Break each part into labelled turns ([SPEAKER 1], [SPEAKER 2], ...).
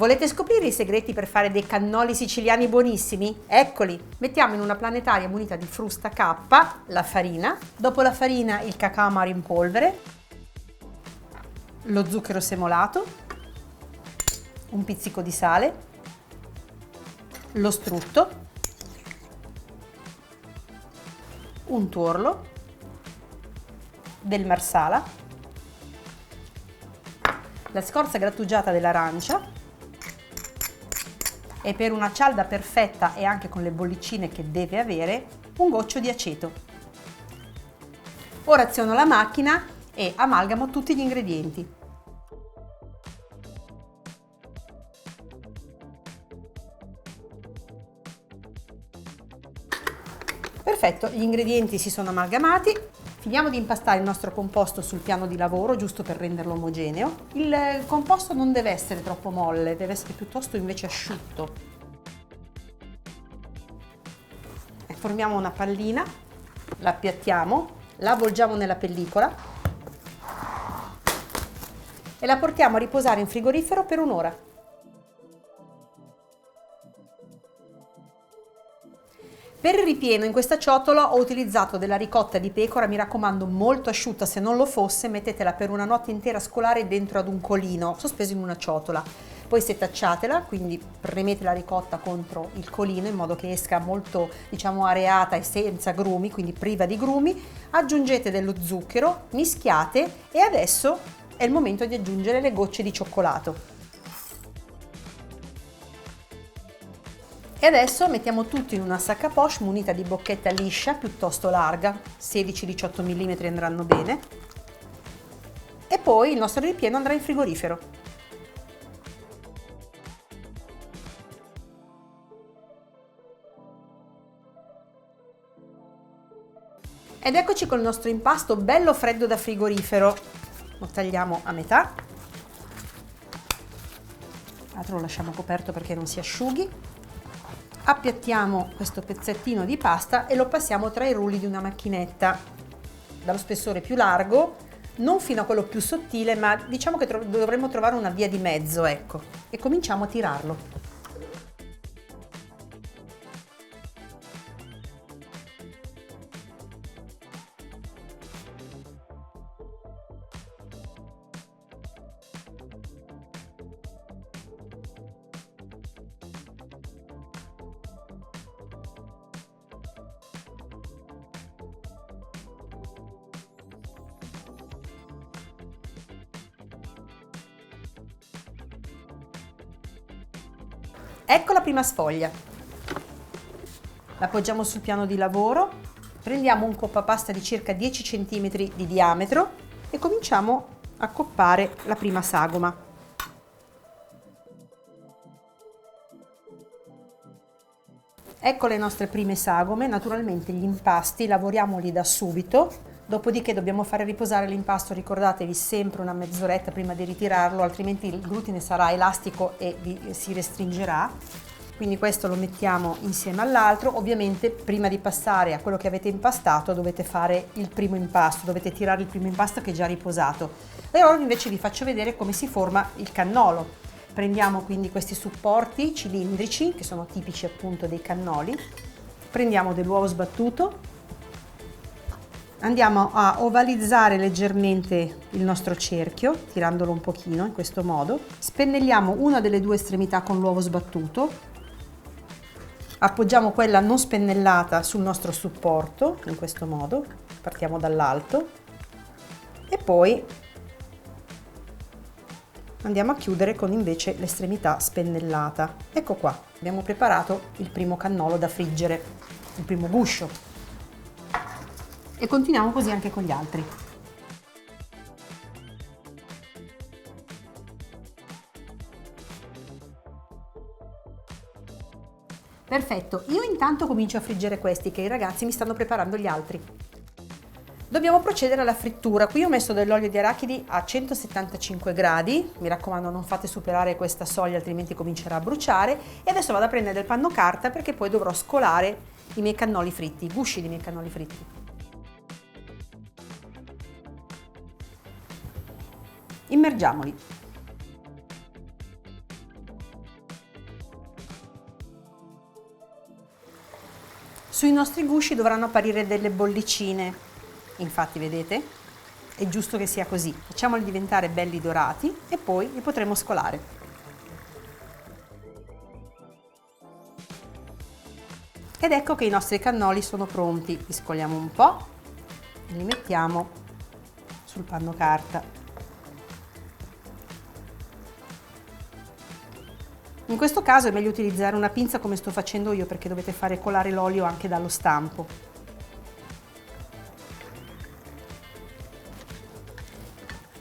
[SPEAKER 1] Volete scoprire i segreti per fare dei cannoli siciliani buonissimi? Eccoli! Mettiamo in una planetaria munita di frusta K la farina, dopo la farina il cacao amaro in polvere, lo zucchero semolato, un pizzico di sale, lo strutto, un tuorlo, del marsala, la scorza grattugiata dell'arancia e per una cialda perfetta e anche con le bollicine che deve avere, un goccio di aceto. Ora aziono la macchina e amalgamo tutti gli ingredienti. Perfetto, gli ingredienti si sono amalgamati. Finiamo di impastare il nostro composto sul piano di lavoro, giusto per renderlo omogeneo. Il composto non deve essere troppo molle, deve essere piuttosto invece asciutto. Formiamo una pallina, la appiattiamo, la avvolgiamo nella pellicola e la portiamo a riposare in frigorifero per un'ora. Per il ripieno in questa ciotola ho utilizzato della ricotta di pecora, mi raccomando molto asciutta, se non lo fosse mettetela per una notte intera a scolare dentro ad un colino sospeso in una ciotola. Poi setacciatela, quindi premete la ricotta contro il colino in modo che esca molto, diciamo, areata e senza grumi, quindi priva di grumi. Aggiungete dello zucchero, mischiate e adesso è il momento di aggiungere le gocce di cioccolato. E adesso mettiamo tutto in una sacca poche munita di bocchetta liscia piuttosto larga, 16-18 mm andranno bene. E poi il nostro ripieno andrà in frigorifero. Ed eccoci col nostro impasto bello freddo da frigorifero. Lo tagliamo a metà. L'altro lo lasciamo coperto perché non si asciughi. Appiattiamo questo pezzettino di pasta e lo passiamo tra i rulli di una macchinetta dallo spessore più largo, non fino a quello più sottile, ma diciamo che dovremmo trovare una via di mezzo, ecco, e cominciamo a tirarlo. Ecco la prima sfoglia. La appoggiamo sul piano di lavoro, prendiamo un coppapasta di circa 10 cm di diametro e cominciamo a coppare la prima sagoma. Ecco le nostre prime sagome, naturalmente gli impasti lavoriamoli da subito. Dopodiché dobbiamo fare riposare l'impasto, ricordatevi sempre una mezz'oretta prima di ritirarlo, altrimenti il glutine sarà elastico e si restringerà. Quindi questo lo mettiamo insieme all'altro. Ovviamente prima di passare a quello che avete impastato dovete fare il primo impasto, dovete tirare il primo impasto che è già riposato. E ora invece vi faccio vedere come si forma il cannolo. Prendiamo quindi questi supporti cilindrici che sono tipici appunto dei cannoli, prendiamo dell'uovo sbattuto. Andiamo a ovalizzare leggermente il nostro cerchio, tirandolo un pochino in questo modo. Spennelliamo una delle due estremità con l'uovo sbattuto. Appoggiamo quella non spennellata sul nostro supporto, in questo modo. Partiamo dall'alto. E poi andiamo a chiudere con invece l'estremità spennellata. Ecco qua, abbiamo preparato il primo cannolo da friggere, il primo guscio. E continuiamo così anche con gli altri. Perfetto, io intanto comincio a friggere questi che i ragazzi mi stanno preparando gli altri. Dobbiamo procedere alla frittura. Qui ho messo dell'olio di arachidi a 175 gradi, mi raccomando non fate superare questa soglia altrimenti comincerà a bruciare, e adesso vado a prendere del panno carta perché poi dovrò scolare i miei cannoli fritti, i gusci dei miei cannoli fritti. Immergiamoli. Sui nostri gusci dovranno apparire delle bollicine, infatti vedete? È giusto che sia così. Facciamoli diventare belli dorati e poi li potremo scolare. Ed ecco che i nostri cannoli sono pronti. Li scoliamo un po' e li mettiamo sul panno carta. In questo caso è meglio utilizzare una pinza come sto facendo io, perché dovete fare colare l'olio anche dallo stampo.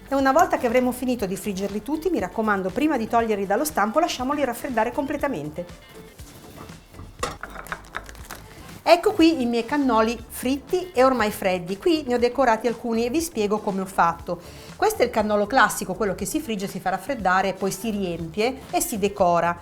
[SPEAKER 1] E una volta che avremo finito di friggerli tutti, mi raccomando, prima di toglierli dallo stampo lasciamoli raffreddare completamente. Ecco qui i miei cannoli fritti e ormai freddi. Qui ne ho decorati alcuni e vi spiego come ho fatto. Questo è il cannolo classico, quello che si frigge, si fa raffreddare e poi si riempie e si decora.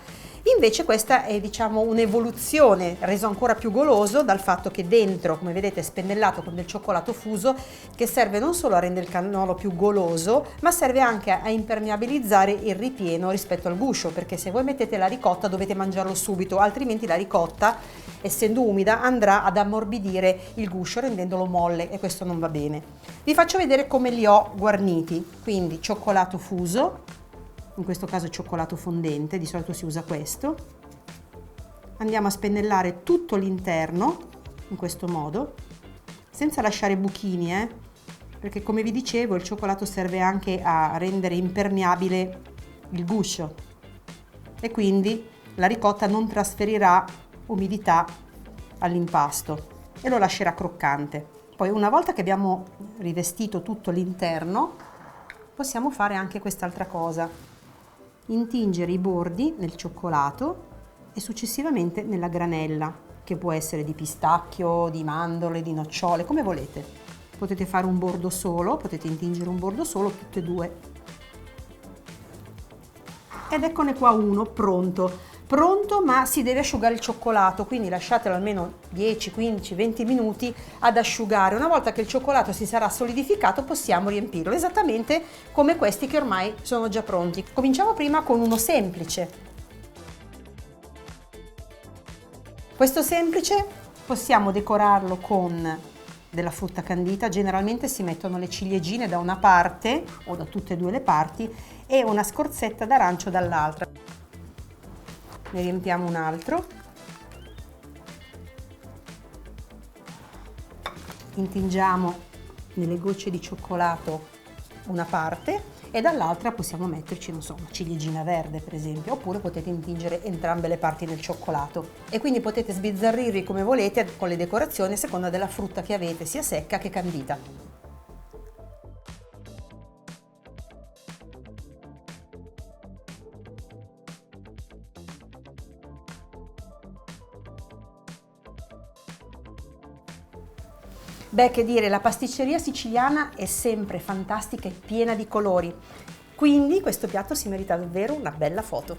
[SPEAKER 1] Invece questa è, diciamo, un'evoluzione reso ancora più goloso dal fatto che dentro, come vedete, è spennellato con del cioccolato fuso, che serve non solo a rendere il cannolo più goloso, ma serve anche a impermeabilizzare il ripieno rispetto al guscio, perché se voi mettete la ricotta dovete mangiarlo subito, altrimenti la ricotta, essendo umida, andrà ad ammorbidire il guscio rendendolo molle e questo non va bene. Vi faccio vedere come li ho guarniti. Quindi cioccolato fuso, in questo caso cioccolato fondente, di solito si usa questo. Andiamo a spennellare tutto l'interno in questo modo, senza lasciare buchini, perché come vi dicevo il cioccolato serve anche a rendere impermeabile il guscio e quindi la ricotta non trasferirà umidità all'impasto e lo lascerà croccante. Poi una volta che abbiamo rivestito tutto l'interno possiamo fare anche quest'altra cosa: intingere i bordi nel cioccolato e successivamente nella granella, che può essere di pistacchio, di mandorle, di nocciole, come volete. Potete fare un bordo solo, potete intingere un bordo solo, tutte e due. Ed eccone qua uno pronto. Pronto, ma si deve asciugare il cioccolato, quindi lasciatelo almeno 10, 15, 20 minuti ad asciugare. Una volta che il cioccolato si sarà solidificato possiamo riempirlo, esattamente come questi che ormai sono già pronti. Cominciamo prima con uno semplice. Questo semplice possiamo decorarlo con della frutta candita, generalmente si mettono le ciliegine da una parte o da tutte e due le parti e una scorzetta d'arancio dall'altra. Ne riempiamo un altro, intingiamo nelle gocce di cioccolato una parte e dall'altra possiamo metterci, non so, una ciliegina verde per esempio, oppure potete intingere entrambe le parti del cioccolato e quindi potete sbizzarrirvi come volete con le decorazioni a seconda della frutta che avete, sia secca che candita. Beh, che dire, la pasticceria siciliana è sempre fantastica e piena di colori, quindi questo piatto si merita davvero una bella foto.